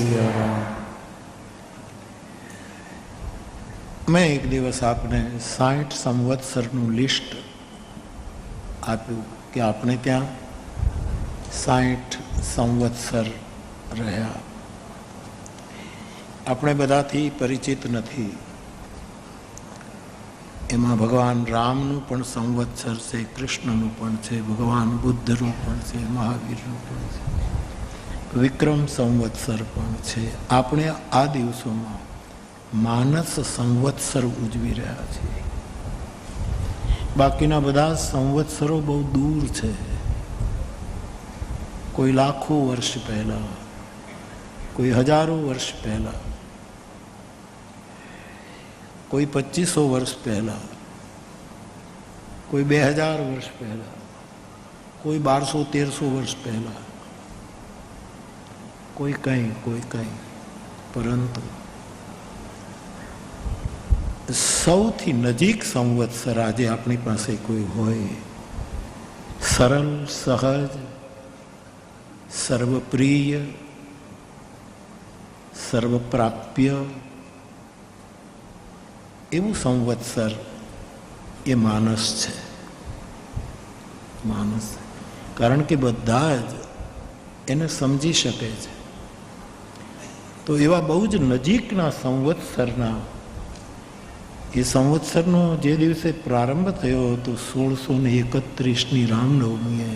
સિયારામ. મેં એક દિવસ આપને 60 સંવત્સરનું લિસ્ટ આપ્યું કે આપણે ત્યાં 60 સંવત્સર રહ્યા. આપણે બધાથી પરિચિત નથી. એમાં ભગવાન રામનું પણ સંવત્સર છે, કૃષ્ણનું પણ છે, ભગવાન બુદ્ધનું પણ છે, મહાવીરનું પણ છે, વિક્રમ સંવત્સર પણ છે. આપણે આ દિવસોમાં માનસ સંવત્સર ઉજવી રહ્યા છીએ. બાકીના બધા સંવત્સરો બહુ દૂર છે. કોઈ લાખો વર્ષ પહેલા, કોઈ હજારો વર્ષ પહેલા, કોઈ 2500 વર્ષ પહેલા, કોઈ 2000 વર્ષ પહેલા, કોઈ 1200-1300 વર્ષ પહેલા, કોઈ કંઈ. પરંતુ સૌથી નજીક સંવત્સર આજે આપણી પાસે કોઈ હોય, સરળ, સહજ, સર્વપ્રિય, સર્વપ્રાપ્ય એવું સંવત્સર એ માનસ છે. માનસ, કારણ કે બધા જ એને સમજી શકે છે. તો એવા બહુ જ નજીકના સંવત્સરના, એ સંવત્સરનો જે દિવસે પ્રારંભ થયો હતો 1631ની રામનવમીએ,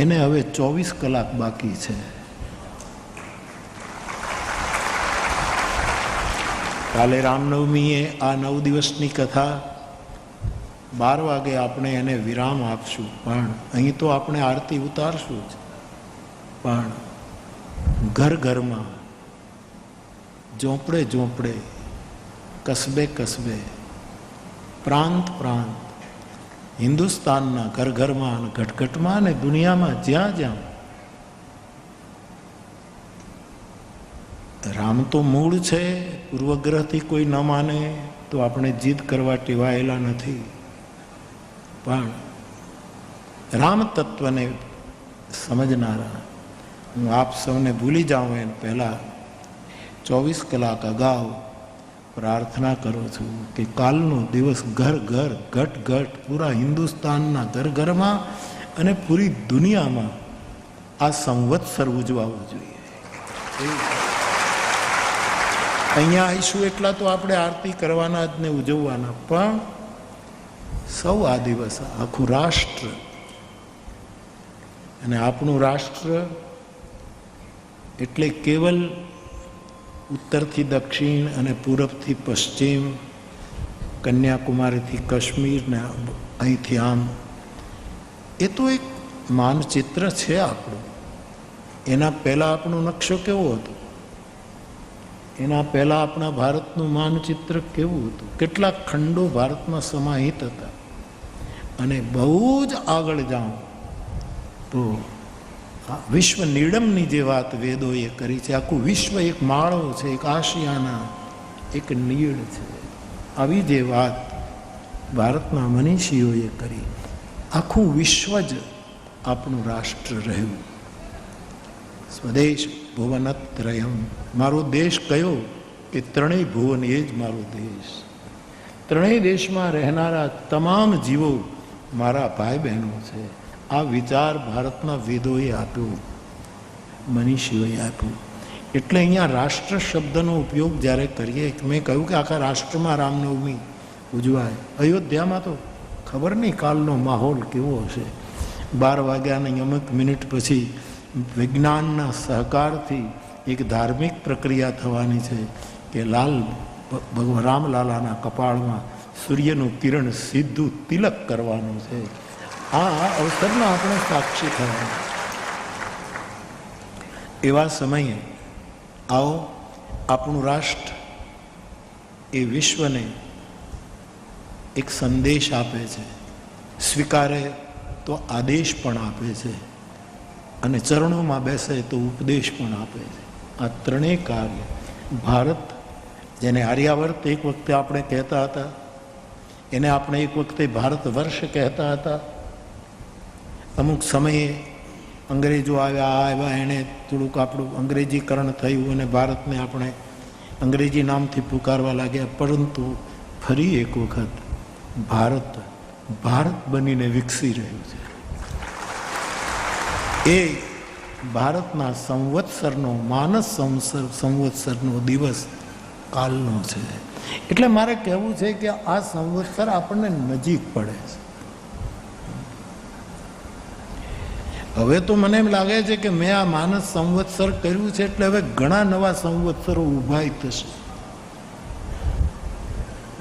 એને હવે 24 કલાક બાકી છે. કાલે રામનવમીએ આ 9 દિવસની કથા 12 વાગે આપણે એને વિરામ આપશું, પણ અહીં તો આપણે આરતી ઉતારશું જ. પણ ઘર ઘરમાં, ઝોંપડે ઝોંપડે, કસ્બે કસ્બે, પ્રાંત પ્રાંત, હિન્દુસ્તાનના ઘર ઘરમાં, ઘટઘટમાં અને દુનિયામાં જ્યાં જ્યાં રામ તો મૂળ છે. પૂર્વગ્રહથી કોઈ ન માને તો આપણે જીદ કરવા ટેવાયેલા નથી. પણ રામ તત્વને સમજનારા, હું આપ સૌને ભૂલી જાઉં એને પહેલાં 24 કલાક અગાઉ પ્રાર્થના કરું છું કે કાલનો દિવસ ઘર ઘર, ઘટ ઘટ, પૂરા હિન્દુસ્તાનના ઘર ઘરમાં અને પૂરી દુનિયામાં આ સંવત્સર ઉજવાવું જોઈએ. અહીંયા આવીશું એટલા તો આપણે આરતી કરવાના જ ને ઉજવવાના, પણ સૌ આ દિવસ, આખું રાષ્ટ્ર, અને આપણું રાષ્ટ્ર એટલે કેવલ ઉત્તરથી દક્ષિણ અને પૂરબથી પશ્ચિમ, કન્યાકુમારીથી કાશ્મીર ને અહીંથી આમ, એ તો એક માનચિત્ર છે આપણું. એના પહેલાં આપણો નકશો કેવો હતો? એના પહેલાં આપણા ભારતનું માનચિત્ર કેવું હતું? કેટલાક ખંડો ભારતમાં સમાહિત હતા. અને બહુ જ આગળ જાઉં તો વિશ્વ નિડમની જે વાત વેદોએ કરી છે, આખું વિશ્વ એક માળો છે, એક આશિયાના, એક નીડ છે. આવી જે વાત ભારતના મનીષીઓએ કરી, આખું વિશ્વ જ આપણું રાષ્ટ્ર રહ્યું. સ્વદેશ ભુવનત્રયમ, મારો દેશ કયો? કે ત્રણેય ભુવન, એ જ મારો દેશ. ત્રણેય દેશમાં રહેનારા તમામ જીવો મારા ભાઈ બહેનો છે. આ વિચાર ભારતના વેદોએ આપ્યો, મનીષીઓએ આપ્યું. એટલે અહીંયા રાષ્ટ્ર શબ્દનો ઉપયોગ જ્યારે કરીએ, મેં કહ્યું કે આખા રાષ્ટ્રમાં રામનવમી ઉજવાય. અયોધ્યામાં તો ખબર નહીં કાલનો માહોલ કેવો હશે. 12 વાગ્યાની અમુક મિનિટ પછી વિજ્ઞાનના સહકારથી એક ધાર્મિક પ્રક્રિયા થવાની છે કે ભગવાન રામલાલાના કપાળમાં સૂર્યનું કિરણ સીધું તિલક કરવાનું છે. આ અવસરના આપણે સાક્ષી થવાનું. એવા સમયે આવો આપણું રાષ્ટ્ર એ વિશ્વને એક સંદેશ આપે છે, સ્વીકારે તો આદેશ પણ આપે છે, અને ચરણોમાં બેસે તો ઉપદેશ પણ આપે છે. આ ત્રણેય કાર્ય ભારત, જેને આર્યાવર્ત એક વખતે આપણે કહેતા હતા, એને આપણે એક વખતે ભારત વર્ષ કહેતા હતા. અમુક સમયે અંગ્રેજો આવ્યા એણે થોડુંક આપણું અંગ્રેજીકરણ થયું અને ભારતને આપણે અંગ્રેજી નામથી પુકારવા લાગ્યા. પરંતુ ફરી એક વખત ભારત ભારત બનીને વિકસી રહ્યું છે. એ ભારતના સંવત્સરનો માનસ સંવત્સરનો દિવસ કાલનો છે. એટલે મારે કહેવું છે કે આ સંવત્સર આપણને નજીક પડે છે. હવે તો મને એમ લાગે છે કે મેં આ માનસ સંવત્સર કર્યું છે એટલે હવે ઘણા નવા સંવત્સરો ઊભા થશે.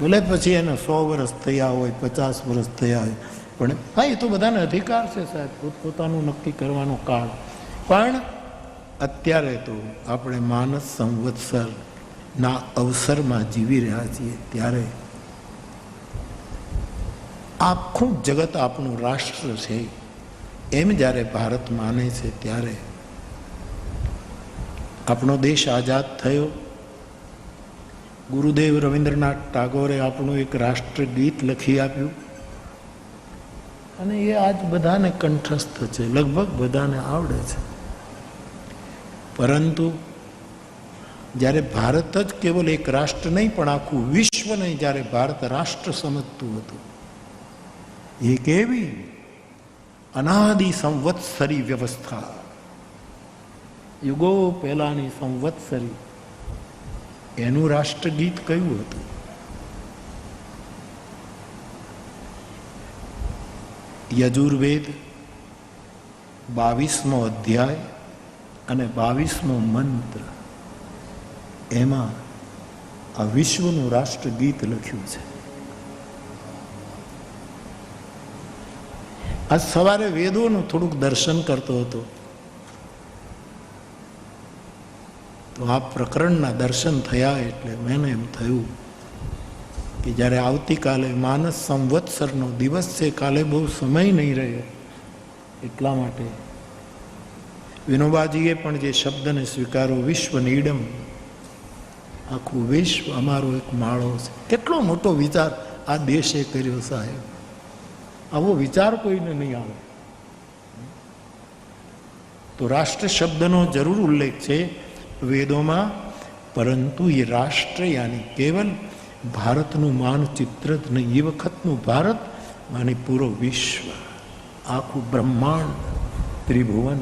ભલે પછી એને 100 વર્ષ થયા હોય, 50 વર્ષ થયા હોય, પણ હા, એ તો બધાને અધિકાર છે સાહેબ, પોતપોતાનું નક્કી કરવાનો કાળ. પણ અત્યારે તો આપણે માનસ સંવત્સરના અવસરમાં જીવી રહ્યા છીએ. ત્યારે આખું જગત આપણું રાષ્ટ્ર છે એમ જ્યારે ભારત માને છે, ત્યારે આપણો દેશ આઝાદ થયો. ગુરુદેવ રવિન્દ્રનાથ ટાગોરે આપણું એક રાષ્ટ્ર ગીત લખી આપ્યું અને એ આજ બધાને કંઠસ્થ છે, લગભગ બધાને આવડે છે. પરંતુ જ્યારે ભારત જ કેવલ એક રાષ્ટ્ર નહીં પણ આખું વિશ્વ નહીં, જ્યારે ભારત રાષ્ટ્ર સમજતું હતું, એ કેવી અનાદિ સંવત્સરી વ્યવસ્થા, યુગો પહેલાની સંવત્સરી, એનું રાષ્ટ્રગીત કયું હતું? યજુર્વેદ 22મો અધ્યાય અને 22મો મંત્ર, એમાં આ વિશ્વનું રાષ્ટ્રગીત લખ્યું છે. આજ સવારે વેદોનું થોડુંક દર્શન કરતો હતો તો આ પ્રકરણના દર્શન થયા એટલે મને એમ થયું કે જ્યારે આવતીકાલે માનસ સંવત્સરનો દિવસ છે, કાલે બહુ સમય નહીં રહે, એટલા માટે વિનોબાજીએ પણ જે શબ્દને સ્વીકારો, વિશ્વ નીડમ, આખું વિશ્વ અમારો એક માળો છે. કેટલો મોટો વિચાર આ દેશે કર્યો સાહેબ. આવો વિચાર કોઈને નહીં આવે. તો રાષ્ટ્ર શબ્દનો જરૂર ઉલ્લેખ છે વેદોમાં, પરંતુ એ રાષ્ટ્ર યાની કેવલ ભારતનું માનચિત્ર જ નહીં, એ વખતનું ભારત અને પૂરો વિશ્વ, આખું બ્રહ્માંડ, ત્રિભુવન,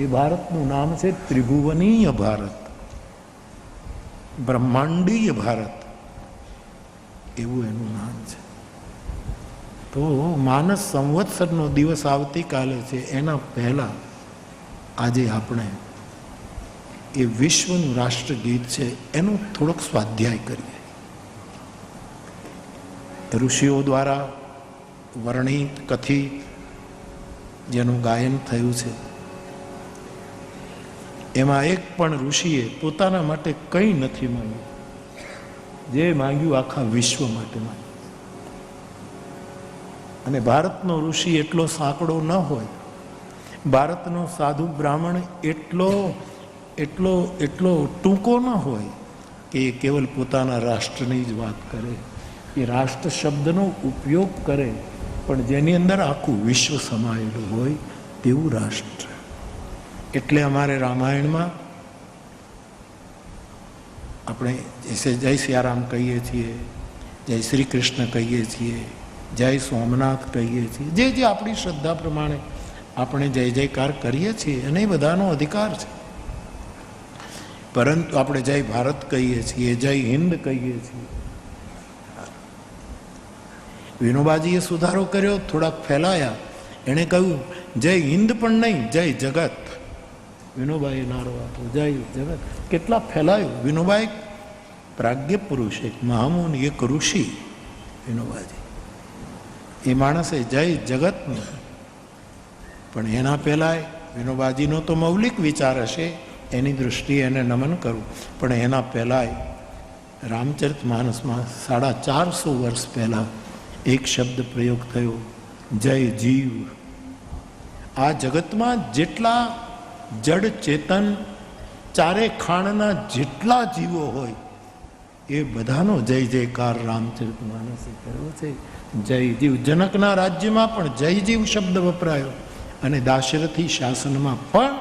એ ભારતનું નામ છે ત્રિભુવનીય ભારત, બ્રહ્માંડીય ભારત, એવું એનું નામ છે. તો માનસ સંવત્સરનો દિવસ આવતીકાલે છે, એના પહેલા આજે આપણે એ વિશ્વનું રાષ્ટ્રગીત છે એનું થોડોક સ્વાધ્યાય કરીએ. ઋષિઓ દ્વારા વર્ણિત, કથિત, જેનું ગાયન થયું છે, એમાં એક પણ ઋષિએ પોતાના માટે કંઈ નથી માંગ્યું. જે માંગ્યું આખા વિશ્વ માટે માંગ્યું. અને ભારતનો ઋષિ એટલો સાંકડો ન હોય, ભારતનો સાધુ બ્રાહ્મણ એટલો ટૂંકો ન હોય કે એ કેવલ પોતાના રાષ્ટ્રની જ વાત કરે. એ રાષ્ટ્ર શબ્દનો ઉપયોગ કરે, પણ જેની અંદર આખું વિશ્વ સમાયેલું હોય તેવું રાષ્ટ્ર. એટલે અમારે રામાયણમાં આપણે જય સિયારામ કહીએ છીએ, જય શ્રી કૃષ્ણ કહીએ છીએ, જય સોમનાથ કહીએ છીએ, જે આપણી શ્રદ્ધા પ્રમાણે આપણે જય જયકાર કરીએ છીએ, અને એ બધાનો અધિકાર છે. પરંતુ આપણે જય ભારત કહીએ છીએ, જય હિન્દ કહીએ છીએ. વિનોબાજીએ સુધારો કર્યો, થોડાક ફેલાયા. એણે કહ્યું જય હિન્દ પણ નહીં, જય જગત. વિનોબાએ નારો આપ્યો, જય જગત. કેટલા ફેલાયું. વિનોબા એક પ્રાજ્ઞ પુરુષ, એક મહામુનિ, એક ઋષિ વિનોબાજી. એ માણસે જય જગતનું, પણ એના પહેલાં વિનોબાજીનો તો મૌલિક વિચાર હશે, એની દૃષ્ટિએ એને નમન કરું, પણ એના પહેલાં રામચરિત માનસમાં 450 વર્ષ પહેલાં એક શબ્દ પ્રયોગ થયો, જય જીવ. આ જગતમાં જેટલા જડ ચેતન, ચારે ખાણના જેટલા જીવો હોય, એ બધાનો જય જયકાર રામચરિત માનસે કર્યો છે. જય જીવ. જનકના રાજ્યમાં પણ જય જીવ શબ્દ વપરાયો. અને દાશરથી શાસનમાં પણ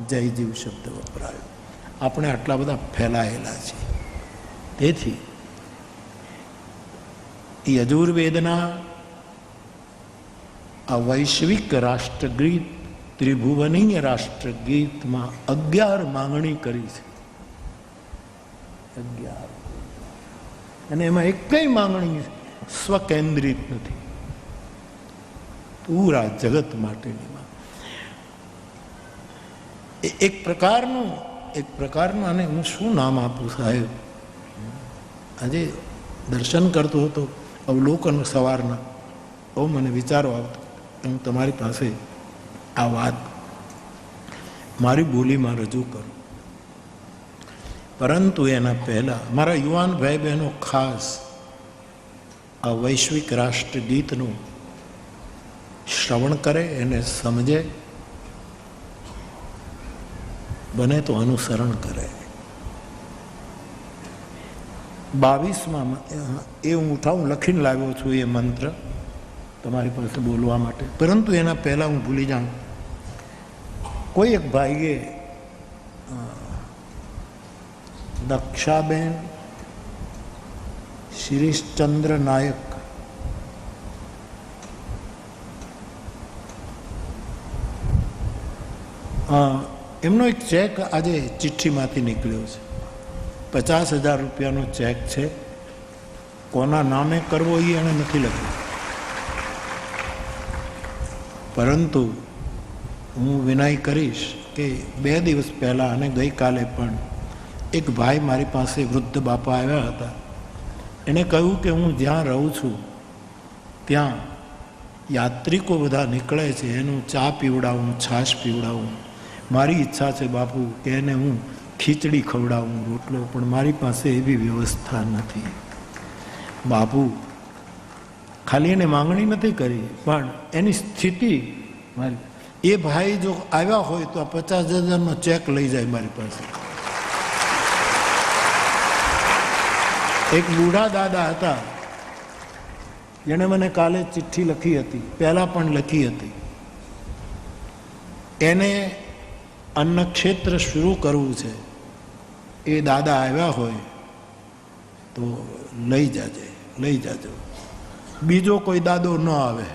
જયજીવ શબ્દ વપરાયો. આપણે આટલા બધા ફેલાયેલા છીએ. તેથી યજુર્વેદના આ વૈશ્વિક રાષ્ટ્રગીત, ત્રિભુવનીય રાષ્ટ્રગીતમાં 11 માંગણી કરી છે. 11. અને એમાં એકઈ માંગણી સ્વકેન્દ્રિત નથી, પૂરા જગત માટેની. એક પ્રકારનું આને હું શું નામ આપું સાહેબ? આજે દર્શન કરતો હતો, અવલોકન સવારના, બહુ મને વિચારો આવતો. હું તમારી પાસે આ વાત મારી બોલીમાં રજૂ કરું. પરંતુ એના પહેલાં મારા યુવાન ભાઈ બહેનો ખાસ આ વૈશ્વિક રાષ્ટ્રગીતનું શ્રવણ કરે, એને સમજે, બને તો અનુસરણ કરે. 22માં એ હું લખીને લાવ્યો છું એ મંત્ર તમારી પાસે બોલવા માટે. પરંતુ એના પહેલાં હું ભૂલી જાઉં. કોઈ એક ભાઈએ દક્ષાબેન શિરીષચંદ્ર નાયક એમનો એક ચેક આજે ચિઠ્ઠીમાંથી નીકળ્યો છે. 50,000 રૂપિયાનો ચેક છે. કોના નામે કરવો એ એણે નથી લખ્યું. પરંતુ હું વિનય કરીશ કે 2 દિવસ પહેલાં અને ગઈકાલે પણ એક ભાઈ મારી પાસે, વૃદ્ધ બાપા આવ્યા હતા. એણે કહ્યું કે હું જ્યાં રહું છું ત્યાં યાત્રિકો બધા નીકળે છે, એનું ચા પીવડાવું, છાશ પીવડાવું. મારી ઈચ્છા છે બાપુ કે એને હું ખીચડી ખવડાવું, રોટલો, પણ મારી પાસે એવી વ્યવસ્થા નથી. બાપુ ખાલી એને માંગણી નથી કરી, પણ એની સ્થિતિ મારી. એ ભાઈ જો આવ્યા હોય તો આ 50,000નો ચેક લઈ જાય મારી પાસે. એક બુઢા દાદા હતા, જેણે મને કાલે ચિઠ્ઠી લખી હતી, પહેલાં પણ લખી હતી. એને અન્નક્ષેત્ર શરૂ કરવું છે. એ દાદા આવ્યા હોય તો લઈ જાજો. બીજો કોઈ દાદો ન આવે.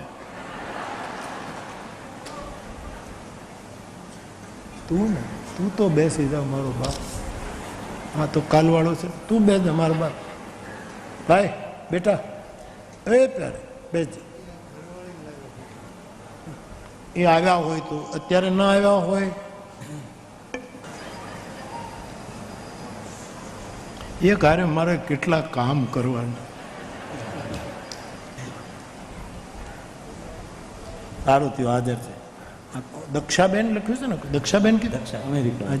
તું તો બેસી જા મારો બાપ. હા તો કાલવાળો છે, તું બેસ જા મારો બાપ. ભાઈ બેટા, ત્યારે બેસ. એ આવ્યા હોય તો, અત્યારે ન આવ્યા હોય એ કાર્ય મારે કેટલા કામ કરવાના. સારું થયું હાજર છે. દક્ષાબેન લખ્યું છે ને, દક્ષાબેન કે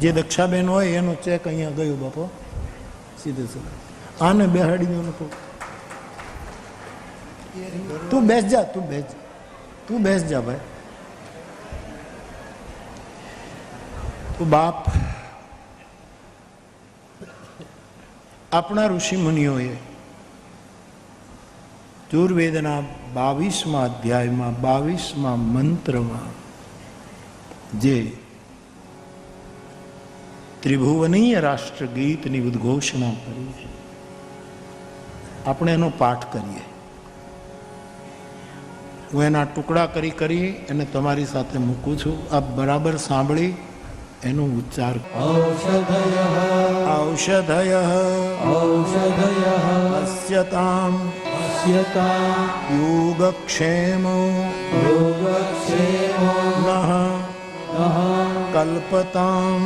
જે દક્ષાબેન હોય એનો ચેક અહીંયા ગયો બાપો, સીધે સીધો. આને બેહાડી દો. તું બેસ જા, તું બેસ જા ભાઈ. તું બાપ, આપણા ઋષિ મુનિઓએ યજુર્વેદના 22મા અધ્યાયમાં 22મા મંત્રમાં જે ત્રિભુવનીય રાષ્ટ્રગીતની ઉદ્ઘોષણા કરી છે, આપણે એનો પાઠ કરીએ. હું એના ટુકડા કરી અને તમારી સાથે મૂકું છું. આપ બરાબર સાંભળી એનો ઉચ્ચાર. ઔષધયઃ અસ્યતામ યોગક્ષેમો નઃ કલ્પતામ.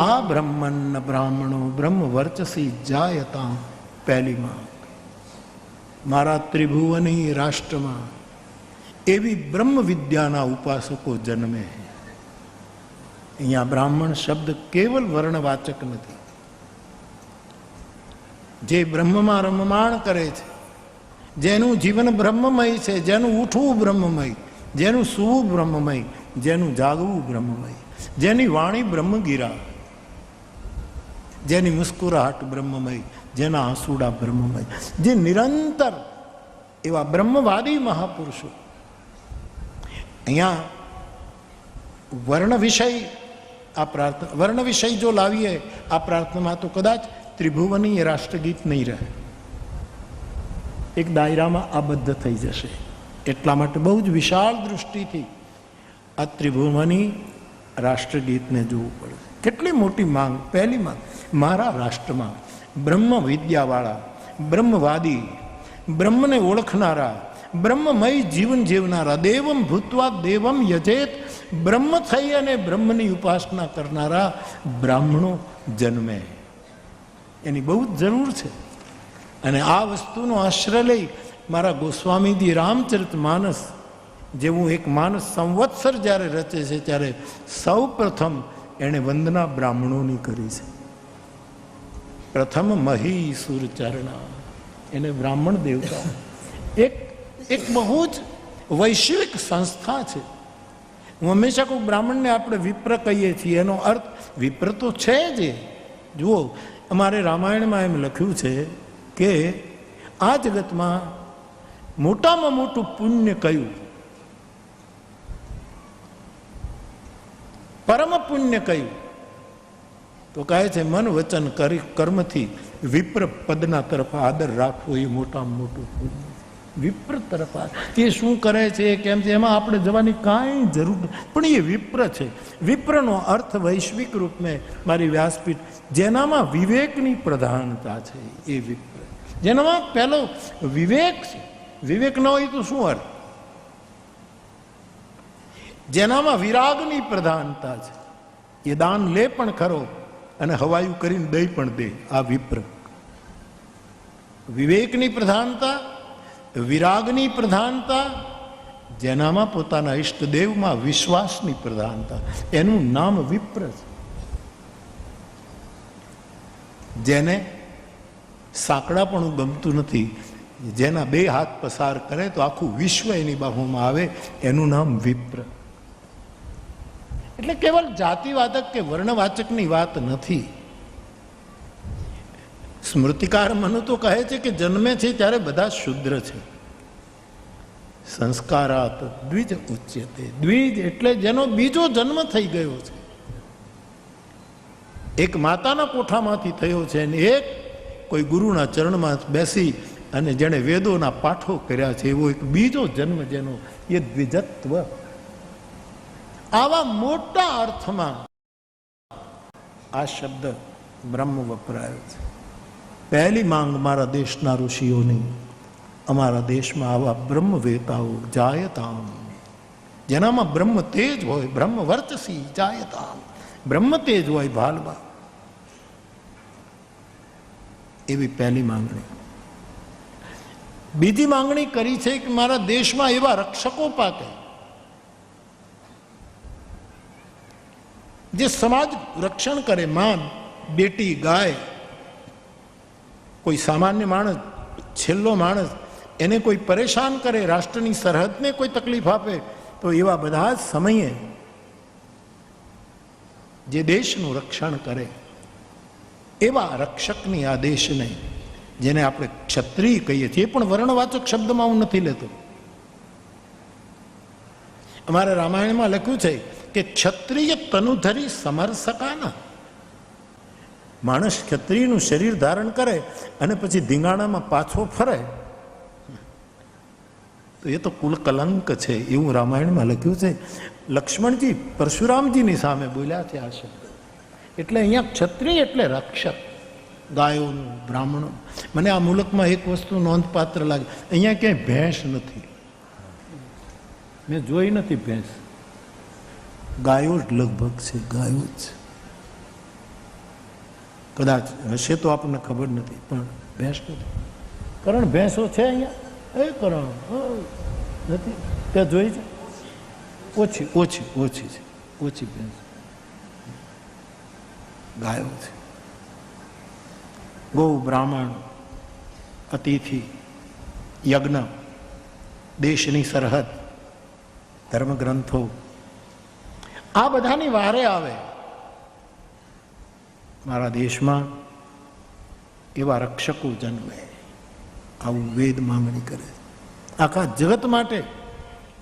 આ બ્રહ્મન્ન બ્રાહ્મણો બ્રહ્મ વર્ચસી જાયતા. પહેલીમાં મારા ત્રિભુવની રાષ્ટ્રમાં એવી બ્રહ્મ વિદ્યાના ઉપાસકો જન્મે. અહીંયા બ્રાહ્મણ શબ્દ કેવલ વર્ણવાચક નથી. જે બ્રહ્મમાં રમમાણ કરે છે, જેનું જીવન બ્રહ્મમય છે, જેનું ઉઠવું બ્રહ્મમય, જેનું સૂવું બ્રહ્મમય, જેનું જાગવું બ્રહ્મમય, જેની વાણી બ્રહ્મગીરા, જેની મુસ્કુરાહટ બ્રહ્મમય, જેના આંસુડા બ્રહ્મમય, જે નિરંતર એવા બ્રહ્મવાદી મહાપુરુષો. અહીંયા વર્ણ વિષય, આ પ્રાર્થના વર્ણ વિષય જો લાવીએ આ પ્રાર્થનામાં તો કદાચ ત્રિભુવની રાષ્ટ્રગીત નહીં રહે, એક દાયરામાં આબદ્ધ થઈ જશે. એટલા માટે બહુ જ વિશાળ દૃષ્ટિથી આ ત્રિભુવની રાષ્ટ્રગીતને જોવું પડે. કેટલી મોટી માંગ. પહેલી માંગ, મારા રાષ્ટ્રમાં બ્રહ્મ વિદ્યાવાળા, બ્રહ્મવાદી, બ્રહ્મને ઓળખનારા, બ્રહ્મમય જીવન જીવનારા, દેવમ ભૂતવા દેવમ યજેત, બ્રહ્મ થઈ અને બ્રહ્મની ઉપાસના કરનારા બ્રાહ્મણો જન્મે. એની બહુ જ જરૂર છે. અને આ વસ્તુનો આશ્રય લઈ મારા ગોસ્વામીજી રામચરિતમાનસ જેવું એક માનસ સંવત્સર જ્યારે રચે છે ત્યારે સૌ પ્રથમ એણે વંદના બ્રાહ્મણોની કરી છે. પ્રથમ મહી સુરચરણા, એને બ્રાહ્મણ દેવતા. એક બહુ જ વૈશ્વિક સંસ્થા છે. હું હંમેશા કોઈ બ્રાહ્મણને આપણે વિપ્ર કહીએ છીએ, એનો અર્થ વિપ્ર તો છે જ. જુઓ, અમારે રામાયણમાં એમ લખ્યું છે કે આ જગતમાં મોટામાં મોટું પુણ્ય કયું? પરમ પુણ્ય કયું? તો કહે છે મન વચન કર્મથી વિપ્ર પદના તરફ આદર રાખવો એ મોટામાં મોટું પુણ્ય. વિપ્ર તરફ એ શું કરે છે, કેમ છે, એમાં આપણે જવાની કાંઈ જરૂર નથી, પણ એ વિપ્ર છે. વિપ્રનો અર્થ વૈશ્વિક રૂપમાં મારી વ્યાસપીઠ, જેનામાં વિવેકની પ્રધાનતા છે એ વિપ્ર. જેનામાં પહેલો વિવેક છે. વિવેક ન હોય તો શું અર્થ? જેનામાં વિરાગની પ્રધાનતા છે, એ દાન લે પણ ખરો અને હવાયું કરીને દઈ પણ દે. આ વિપ્ર. વિવેકની પ્રધાનતા, વિરાગની પ્રધાનતા, જેનામાં પોતાના ઈષ્ટદેવમાં વિશ્વાસની પ્રધાનતા, એનું નામ વિપ્ર છે. જેને સાંકડાપણું ગમતું નથી, જેના બે હાથ પસાર કરે તો આખું વિશ્વ એની બાહુમાં આવે, એનું નામ વિપ્ર. એટલે કેવલ જાતિવાદક કે વર્ણવાચકની વાત નથી. સ્મૃતિકાર મનુ તો કહે છે કે જન્મે છે ત્યારે બધા શુદ્ર છે. સંસ્કારાત દ્વિજ ઉચ્યતે. દ્વિજ એટલે જેનો બીજો જન્મ થઈ ગયો છે. એક માતાના કોઠામાંથી થયો છે અને એક કોઈ ગુરુના ચરણમાં બેસી અને જેણે વેદોના પાઠો કર્યા છે એવો એક બીજો જન્મ જેનો, એ દ્વિજત્વ. આવા મોટા અર્થમાં આ શબ્દ બ્રહ્મ વપરાયો છે. પહેલી માંગ મારા દેશના ઋષિઓની, અમારા દેશમાં આવા બ્રહ્મવેતાઓ જાયતામ, જેનામાં બ્રહ્મ તેજ હોય, બ્રહ્મ વર્ચસી જાયતામ, બ્રહ્મ તેજ હોય ભાલમાં. એવી પહેલી માંગણી. બીજી માંગણી કરી છે કે મારા દેશમાં એવા રક્ષકો પાકે જે સમાજ રક્ષણ કરે. માં, બેટી, ગાય, કોઈ સામાન્ય માણસ, છેલ્લો માણસ, એને કોઈ પરેશાન કરે, રાષ્ટ્રની સરહદને કોઈ તકલીફ આપે, તો એવા બધા જ સમયે જે દેશનું રક્ષણ કરે એવા રક્ષકની આ દેશને, જેને આપણે ક્ષત્રિય કહીએ છીએ, એ પણ વર્ણવાચક શબ્દમાં હું નથી લેતો. અમારા રામાયણમાં લખ્યું છે કે ક્ષત્રિય તનુધરી સમરસકાના. માણસ ક્ષત્રિયનું શરીર ધારણ કરે અને પછી ધીંગાણામાં પાછો ફરે તો એ તો કુલ કલંક છે, એવું રામાયણમાં લખ્યું છે. લક્ષ્મણજી પરશુરામજીની સામે બોલ્યા છે આ શબ્દ. એટલે અહીંયા ક્ષત્રિય એટલે રક્ષક, ગાયોનું, બ્રાહ્મણો. મને આ મુલકમાં એક વસ્તુ નોંધપાત્ર લાગે, અહીંયા ક્યાંય ભેંસ નથી. મેં જોઈ નથી ભેંસ. ગાયો જ લગભગ છે, ગાયો જ. કદાચ હશે તો આપણને ખબર નથી, પણ ભેંસ નથી. કરણ ભેંસો છે અહીંયા? એ કરણ નથી ત્યાં જોઈ છે? ઓછી ઓછી ઓછી છે, ઓછી ભેંસ. ગાયો છે. ગૌ, બ્રાહ્મણ, અતિથિ, યજ્ઞ, દેશની સરહદ, ધર્મગ્રંથો, આ બધાની વારે આવે. મારા દેશમાં એવા રક્ષકો જન્મે, આવું વેદ માંગણી કરે. આખા જગત માટે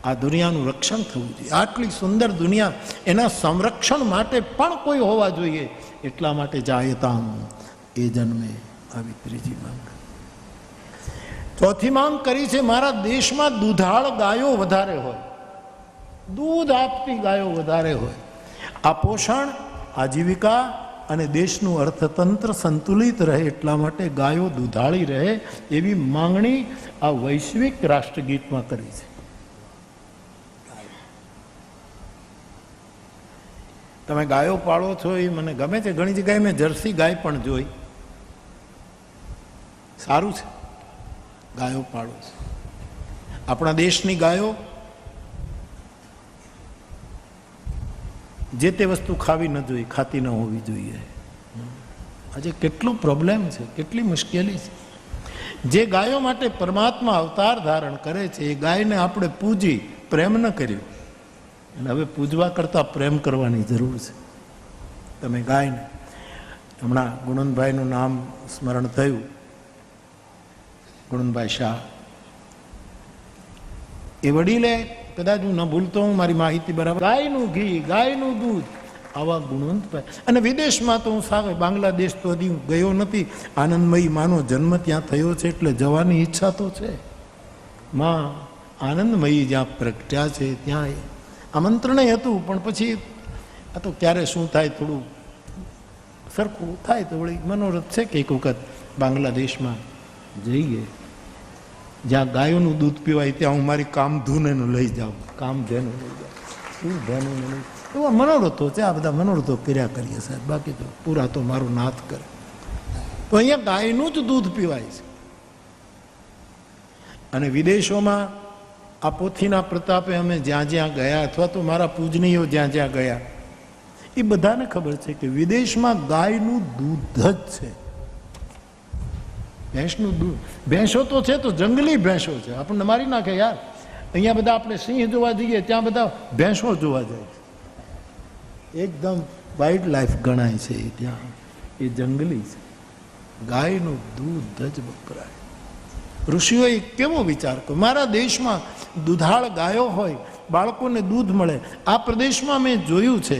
આ દુનિયાનું રક્ષણ થવું જોઈએ. આટલી સુંદર દુનિયા, એના સંરક્ષણ માટે પણ કોઈ હોવા જોઈએ. એટલા માટે જાયતામ, એ જન્મે આવી ત્રીજી માંગ. ચોથી માંગ કરી છે, મારા દેશમાં દુધાળ ગાયો વધારે હોય, દૂધ આપતી ગાયો વધારે હોય. આ પોષણ, આજીવિકા અને દેશનું અર્થતંત્ર સંતુલિત રહે એટલા માટે ગાયો દુધાળી રહે એવી માંગણી આ વૈશ્વિક રાષ્ટ્રગીતમાં કરી છે. તમે ગાયો પાળો છો એ મને ગમે છે. ઘણી જગ્યાએ મેં જર્સી ગાય પણ જોઈ. સારું છે, ગાયો પાળો છે. આપણા દેશની ગાયો જે તે વસ્તુ ખાવી ન જોઈએ, ખાતી ન હોવી જોઈએ. આજે કેટલું પ્રોબ્લેમ છે, કેટલી મુશ્કેલી છે. જે ગાયો માટે પરમાત્મા અવતાર ધારણ કરે છે એ ગાયને આપણે પૂજી પ્રેમ ન કર્યો, અને હવે પૂજવા કરતાં પ્રેમ કરવાની જરૂર છે. તમે ગાયને, હમણાં ગુણનભાઈનું નામ સ્મરણ થયું, ગુણનભાઈ શાહ, એ વડીલે, કદાચ હું ન ભૂલતો હું, મારી માહિતી બરાબર, ગાયનું ઘી, ગાયનું દૂધ, આવા ગુણવંતભાઈ. અને વિદેશમાં તો હું સાવે, બાંગ્લાદેશ તો હજી હું ગયો નથી. આનંદમયી માનો જન્મ ત્યાં થયો છે એટલે જવાની ઈચ્છા તો છે. માં આનંદમયી જ્યાં પ્રગટ્યા છે ત્યાં આમંત્રણ હતું, પણ પછી આ તો ક્યારે શું થાય, થોડું સરખું થાય તો વળી મનોરથ છે કે એક વખત બાંગ્લાદેશમાં જઈએ, જ્યાં ગાયોનું દૂધ પીવાય, ત્યાં હું મારી કામધૂને લઈ જાઉં, કામધેનું લઈ જાઉં, શું ધેનું લઈ, એવા મનોરથો છે. આ બધા મનોરથો કર્યા કરીએ સાહેબ, બાકી તો પૂરા તો મારું નાથ કરે. તો અહીંયા ગાયનું જ દૂધ પીવાય છે. અને વિદેશોમાં આ પોથીના પ્રતાપે અમે જ્યાં જ્યાં ગયા, અથવા તો મારા પૂજનીયો જ્યાં જ્યાં ગયા, એ બધાને ખબર છે કે વિદેશમાં ગાયનું દૂધ જ છે. ભેંસનું દૂધ, ભેંસો તો છે તો જંગલી ભેંસો છે, આપણને મારી નાખે યાર. અહીંયા બધા આપણે સિંહ જોવા જઈએ, ત્યાં બધા ભેંસો જોવા જાય છે. એકદમ વાઇલ્ડ લાઈફ ગણાય છે ત્યાં, એ જંગલી છે. ગાયનું દૂધ જ વપરાય. ઋષિઓએ કેવો વિચાર કર્યો, મારા દેશમાં દુધાળ ગાયો હોય, બાળકોને દૂધ મળે. આ પ્રદેશમાં મેં જોયું છે